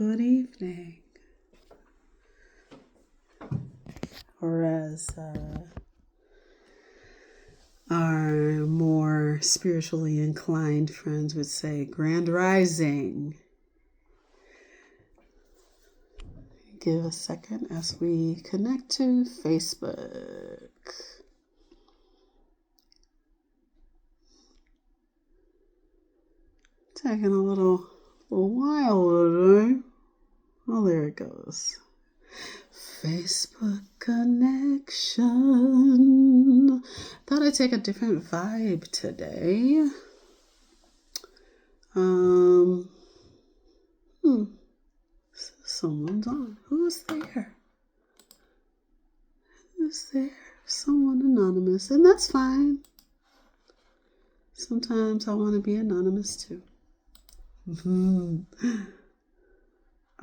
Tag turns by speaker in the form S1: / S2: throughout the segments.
S1: Good evening. Or as our more spiritually inclined friends would say, Grand Rising. Give a second as we connect to Facebook. Taking a little while today. Oh, there it goes. Facebook connection. Thought I'd take a different vibe today. Someone's on. Who's there? Who's there? Someone anonymous, and that's fine. Sometimes I want to be anonymous too.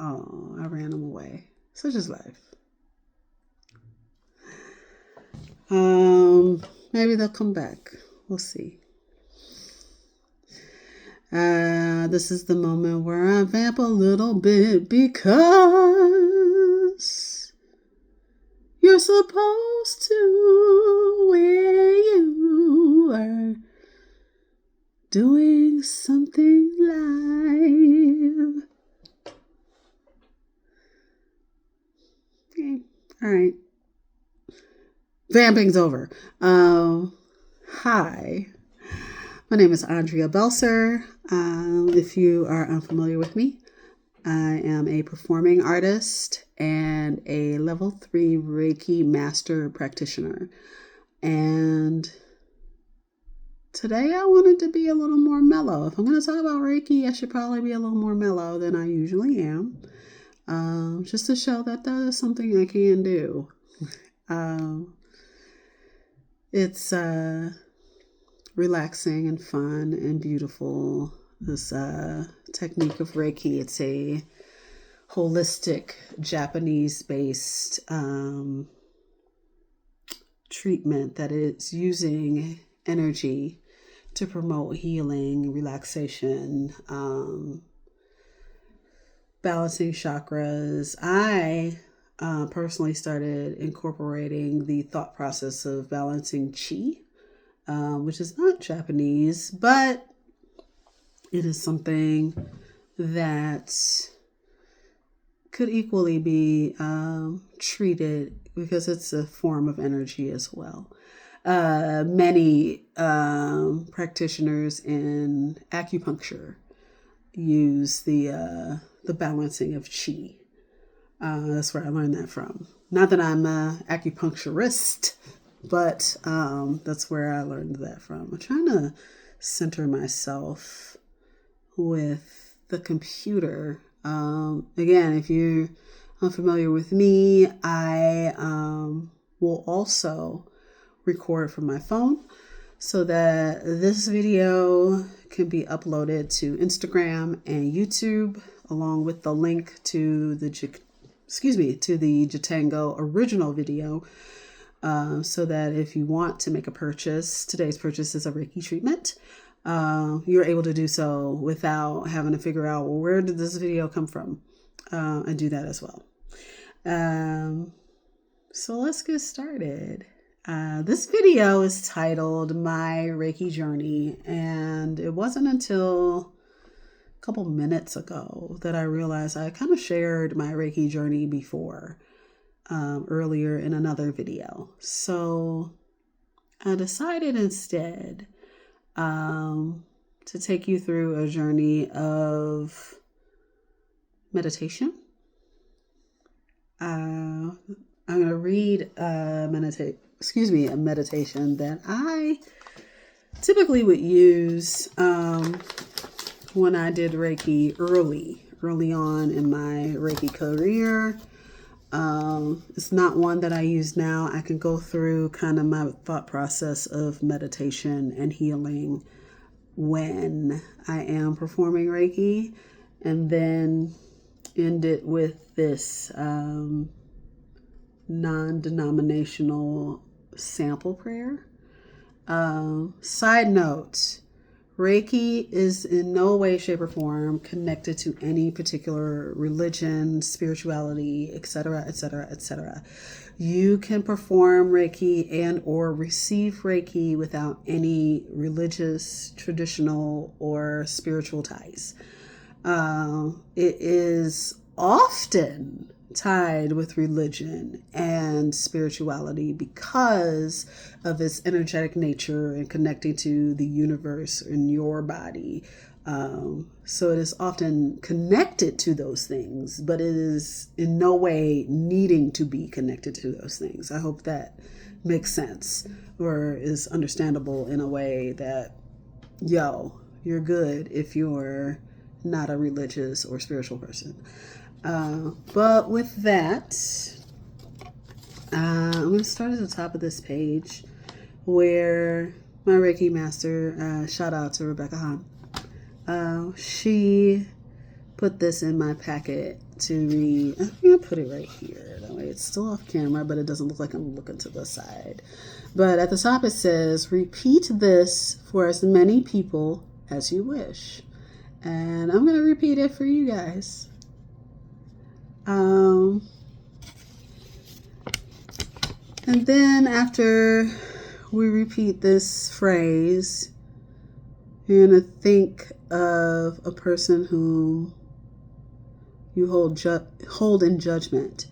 S1: Oh, I ran them away. Such is life. Maybe they'll come back. We'll see. This is the moment where I vamp a little bit because you're supposed to where you are doing something live. Okay. All right. Vamping's over. Hi. My name is Andrea Belser. If you are unfamiliar with me, I am a performing artist and a level 3 Reiki master practitioner. And today I wanted to be a little more mellow. If I'm going to talk about Reiki, I should probably be a little more mellow than I usually am. Just to show that that is something I can do. It's relaxing and fun and beautiful. This technique of Reiki, it's a holistic Japanese-based treatment that is using energy to promote healing, relaxation, balancing chakras. I personally started incorporating the thought process of balancing chi, which is not Japanese, but it is something that could equally be treated because it's a form of energy as well. Many practitioners in acupuncture use the balancing of chi. That's where I learned that from. Not that I'm an acupuncturist, but that's where I learned that from. I'm trying to center myself with the computer. Again, if you're unfamiliar with me, I will also record from my phone so that this video can be uploaded to Instagram and YouTube, along with the link to the Jatango original video, so that if you want to make a purchase, today's purchase is a Reiki treatment, you're able to do so without having to figure out, well, where did this video come from? And do that as well. So let's get started. This video is titled My Reiki Journey, and it wasn't until a couple minutes ago that I realized I kind of shared my Reiki journey before, earlier in another video. So I decided instead to take you through a journey of meditation. I'm going to read a meditation that I typically would use when I did Reiki early on in my Reiki career. It's not one that I use now. I can go through kind of my thought process of meditation and healing when I am performing Reiki, and then end it with this non-denominational sample prayer. Side note, Reiki is in no way, shape, or form connected to any particular religion, spirituality, etc., etc., etc. You can perform Reiki and or receive Reiki without any religious, traditional, or spiritual ties. It is often tied with religion and spirituality because of its energetic nature and connecting to the universe in your body. So it is often connected to those things, but it is in no way needing to be connected to those things. I hope that makes sense or is understandable in a way that, you're good if you're not a religious or spiritual person. But with that, I'm going to start at the top of this page where my Reiki master, shout out to Rebecca Hahn, she put this in my packet to read. I'm going to put it right here. That way it's still off camera, but it doesn't look like I'm looking to the side. But at the top it says, repeat this for as many people as you wish. And I'm going to repeat it for you guys. And then after we repeat this phrase, you're going to think of a person whom you hold in judgment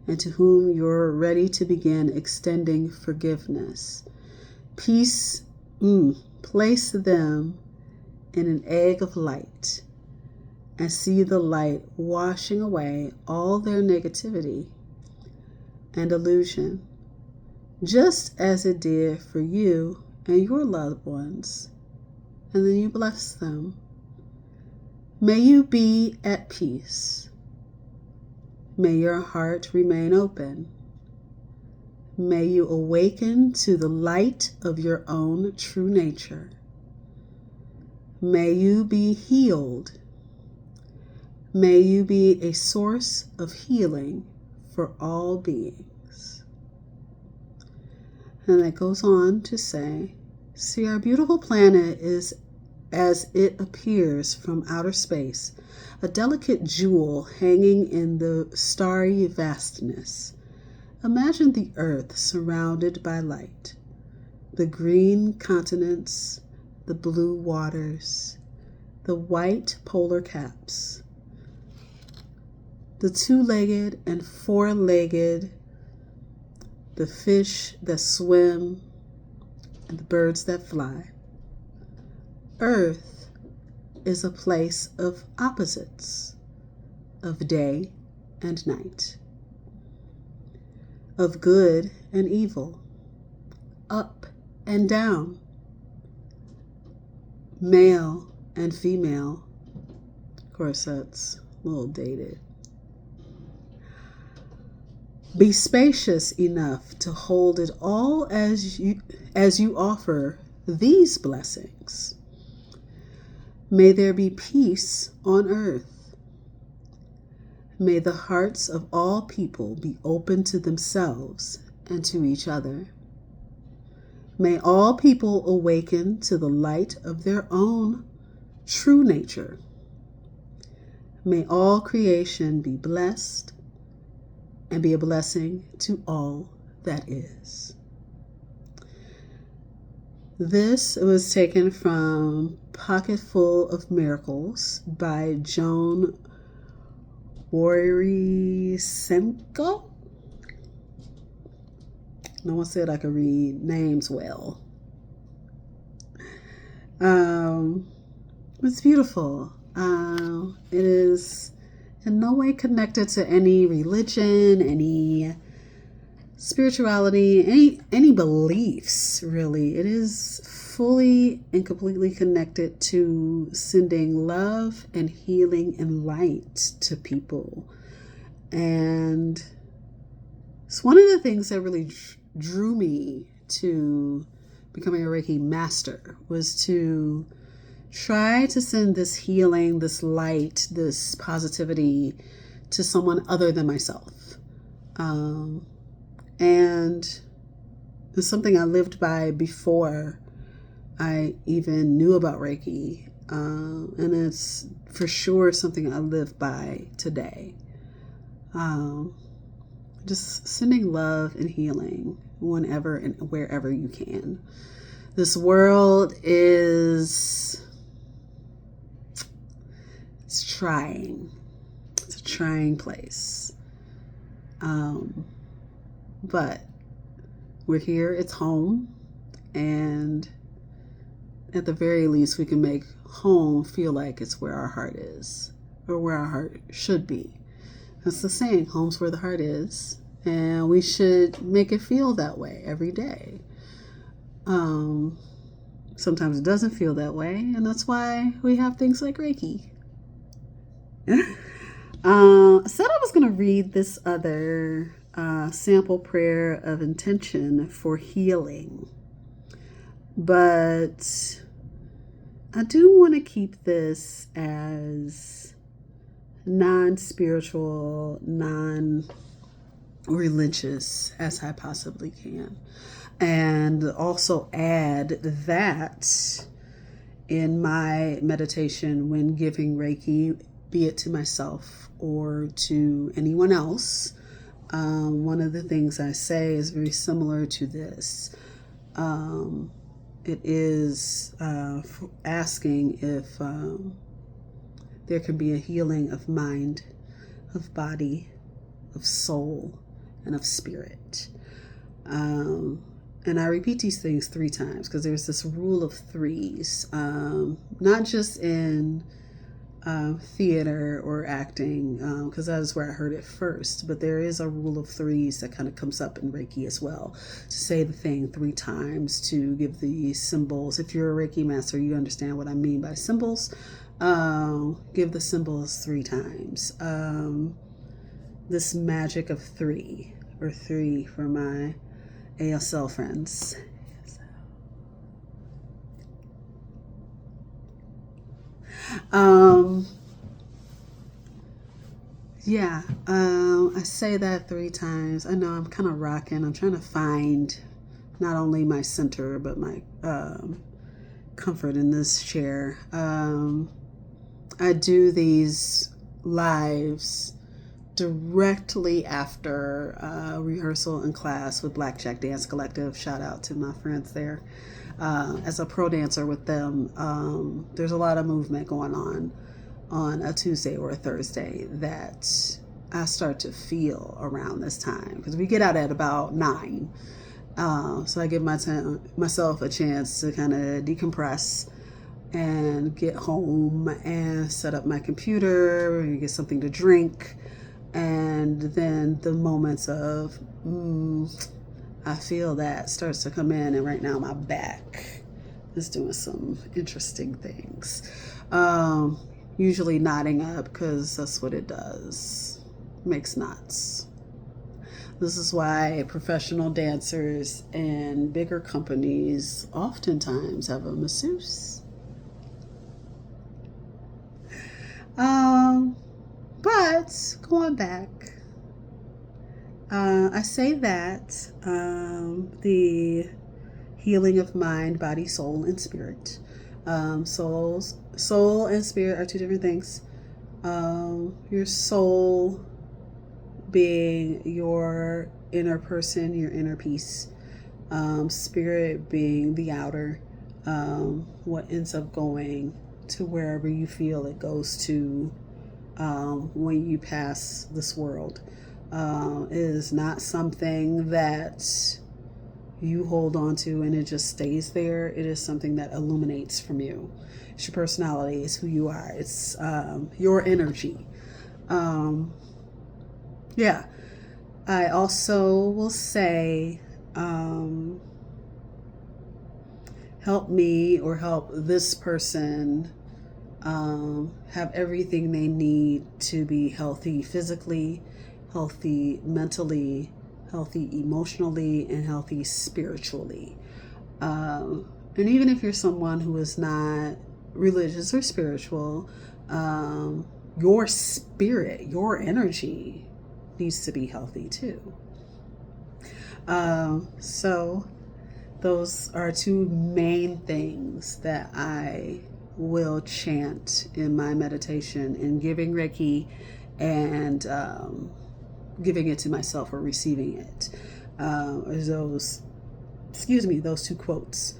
S1: and to whom you're ready to begin extending forgiveness. Place them in an egg of light and see the light washing away all their negativity and illusion, just as it did for you and your loved ones. And then you bless them. May you be at peace. May your heart remain open. May you awaken to the light of your own true nature. May you be healed. May you be a source of healing for all beings. And that goes on to say, see, our beautiful planet is as it appears from outer space, a delicate jewel hanging in the starry vastness. Imagine the earth surrounded by light, the green continents, the blue waters, the white polar caps, the two-legged and four-legged, the fish that swim, and the birds that fly. Earth is a place of opposites, of day and night, of good and evil, up and down, male and female. Of course, that's a little dated. Be spacious enough to hold it all as you offer these blessings. May there be peace on earth. May the hearts of all people be open to themselves and to each other. May all people awaken to the light of their own true nature. May all creation be blessed and be a blessing to all that is. This was taken from Pocketful of Miracles by Joan Worisenko. No one said I could read names well. It's beautiful. It is in no way connected to any religion, any spirituality, any beliefs, really. It is fully and completely connected to sending love and healing and light to people. And it's one of the things that really drew me to becoming a Reiki master, was to try to send this healing, this light, this positivity to someone other than myself. And it's something I lived by before I even knew about Reiki, and it's for sure something I live by today. Um, just sending love and healing whenever and wherever you can. This world it's trying. It's a trying place. But we're here, it's home, and at the very least, we can make home feel like it's where our heart is, or where our heart should be. That's the saying, home's where the heart is, and we should make it feel that way every day. Sometimes it doesn't feel that way, and that's why we have things like Reiki. I said I was going to read this other sample prayer of intention for healing, but I do want to keep this as non-spiritual, non-religious as I possibly can. And also add that in my meditation when giving Reiki, be it to myself or to anyone else, one of the things I say is very similar to this. It is asking if there can be a healing of mind, of body, of soul, and of spirit. And I repeat these things 3 times because there's this rule of 3s, not just in theater or acting, because that is where I heard it first, but there is a rule of 3s that kind of comes up in Reiki as well, to say the thing 3 times, to give the symbols. If you're a Reiki master, you understand what I mean by symbols. Give the symbols 3 times. This magic of 3, or 3 for my ASL friends. I say that 3 times. I know I'm kind of rocking. I'm trying to find not only my center, but my comfort in this chair. I do these lives directly after rehearsal and class with Blackjack Dance Collective. Shout out to my friends there. As a pro dancer with them, there's a lot of movement going on a Tuesday or a Thursday that I start to feel around this time, because we get out at about 9. So I give myself a chance to kind of decompress and get home and set up my computer and get something to drink. And then the moments of, I feel that starts to come in. And right now my back is doing some interesting things. Usually nodding up, because that's what it does. Makes knots. This is why professional dancers and bigger companies oftentimes have a masseuse. But going back, I say that the healing of mind, body, soul, and spirit. Soul and spirit are 2 different things. Your soul being your inner person, your inner peace. Spirit being the outer, what ends up going to wherever you feel it goes to when you pass this world. It is not something that you hold on to and it just stays there. It is something that illuminates from you. It's your personality. It's who you are. It's your energy. I also will say, help me or help this person have everything they need to be healthy physically, healthy mentally, healthy emotionally, and healthy spiritually. And even if you're someone who is not religious or spiritual, your spirit, your energy needs to be healthy too. So Those are two main things that I will chant in my meditation, in giving Reiki and giving it to myself or receiving it. Those two quotes.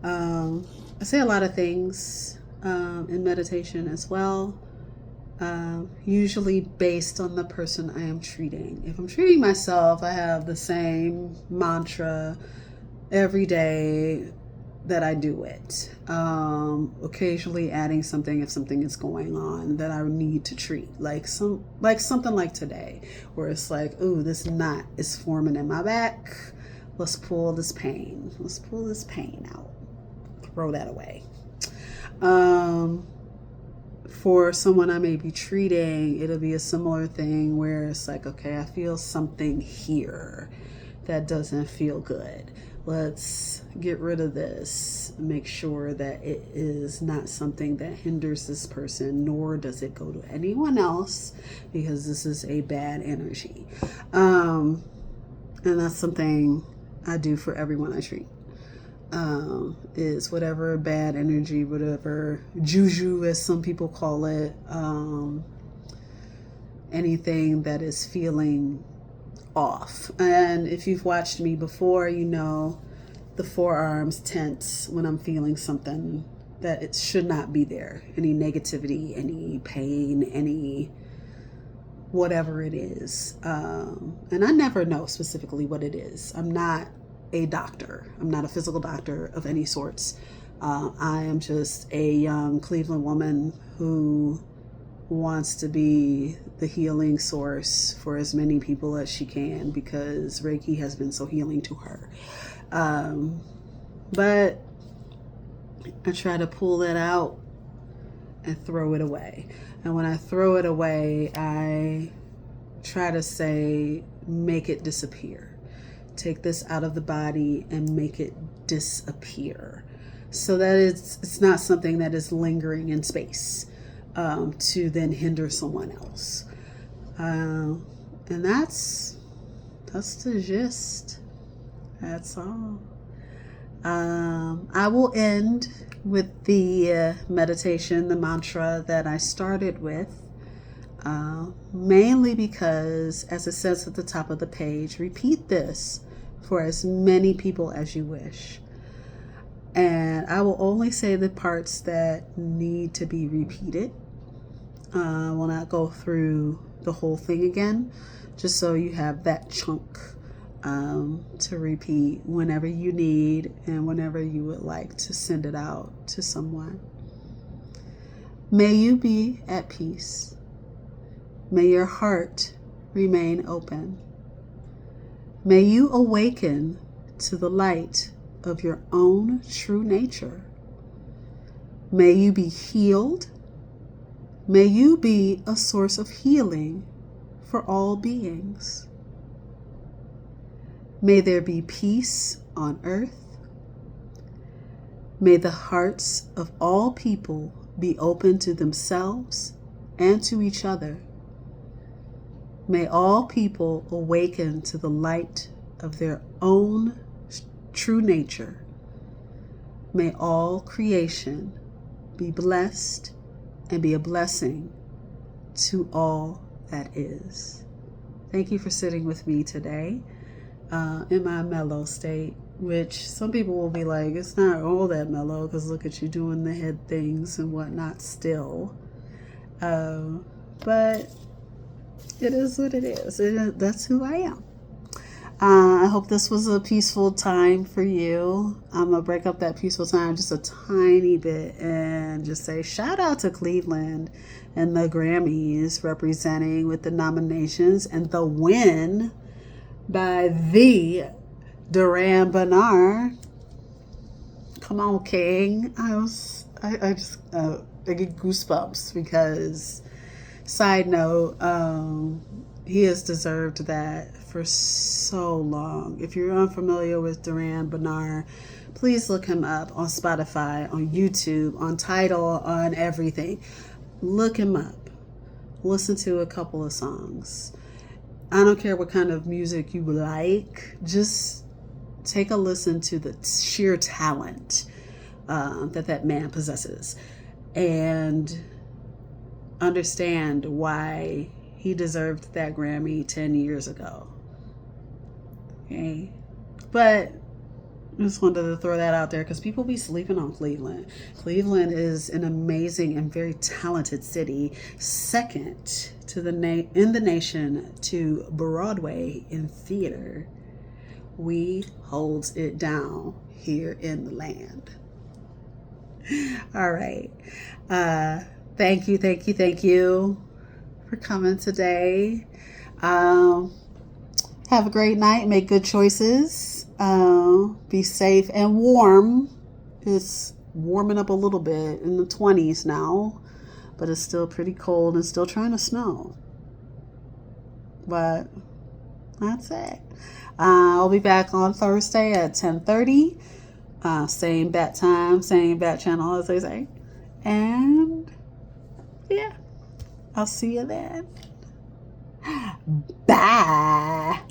S1: I say a lot of things in meditation as well, usually based on the person I am treating. If I'm treating myself, I have the same mantra every day that I do it. Occasionally adding something if something is going on that I need to treat, like something like today, where it's like, ooh, this knot is forming in my back. Let's pull this pain. Let's pull this pain out. Throw that away. For someone I may be treating, it'll be a similar thing where it's like, okay, I feel something here that doesn't feel good. Let's get rid of this. Make sure that it is not something that hinders this person, nor does it go to anyone else, because this is a bad energy. And that's something I do for everyone I treat. Is whatever bad energy, whatever juju, as some people call it, anything that is feeling off. And if you've watched me before, you know the forearms tense when I'm feeling something that it should not be there. Any negativity, any pain, any whatever it is. And I never know specifically what it is. I'm not a doctor. I'm not a physical doctor of any sorts. I am just a young Cleveland woman who wants to be the healing source for as many people as she can, because Reiki has been so healing to her. But I try to pull that out and throw it away. And when I throw it away, I try to say, make it disappear. Take this out of the body and make it disappear, so that it's not something that is lingering in space to then hinder someone else. And that's the gist. That's all. I will end with the meditation, the mantra that I started with. Mainly because, as it says at the top of the page, repeat this for as many people as you wish. And I will only say the parts that need to be repeated. I will not go through the whole thing again, just so you have that chunk to repeat whenever you need and whenever you would like to send it out to someone. May you be at peace. May your heart remain open. May you awaken to the light of your own true nature. May you be healed. May you be a source of healing for all beings. May there be peace on earth. May the hearts of all people be open to themselves and to each other. May all people awaken to the light of their own true nature. May all creation be blessed and be a blessing to all that is. Thank you for sitting with me today in my mellow state, which some people will be like, it's not all that mellow because look at you doing the head things and whatnot still. But it is what it is. That's who I am. I hope this was a peaceful time for you. I'm going to break up that peaceful time just a tiny bit and just say shout out to Cleveland and the Grammys representing with the nominations and the win by the Duran Bernard. Come on, King. I get goosebumps because, side note, he has deserved that for so long. If you're unfamiliar with Duran Bernard, please look him up on Spotify, on YouTube, on Tidal, on everything. Look him up. Listen to a couple of songs. I don't care what kind of music you like. Just take a listen to the sheer talent that man possesses, and understand why he deserved that Grammy 10 years ago. Okay? But I just wanted to throw that out there because people be sleeping on Cleveland. Cleveland is an amazing and very talented city, second to in the nation to Broadway in theater. We holds it down here in the land. All right. Thank you for coming today. Have a great night. Make good choices. Be safe and warm. It's warming up a little bit in the 20s now, but it's still pretty cold and still trying to snow. But that's it. I'll be back on Thursday at 10:30. Same bat time, same bat channel, as they say. And yeah, I'll see you then. Bye.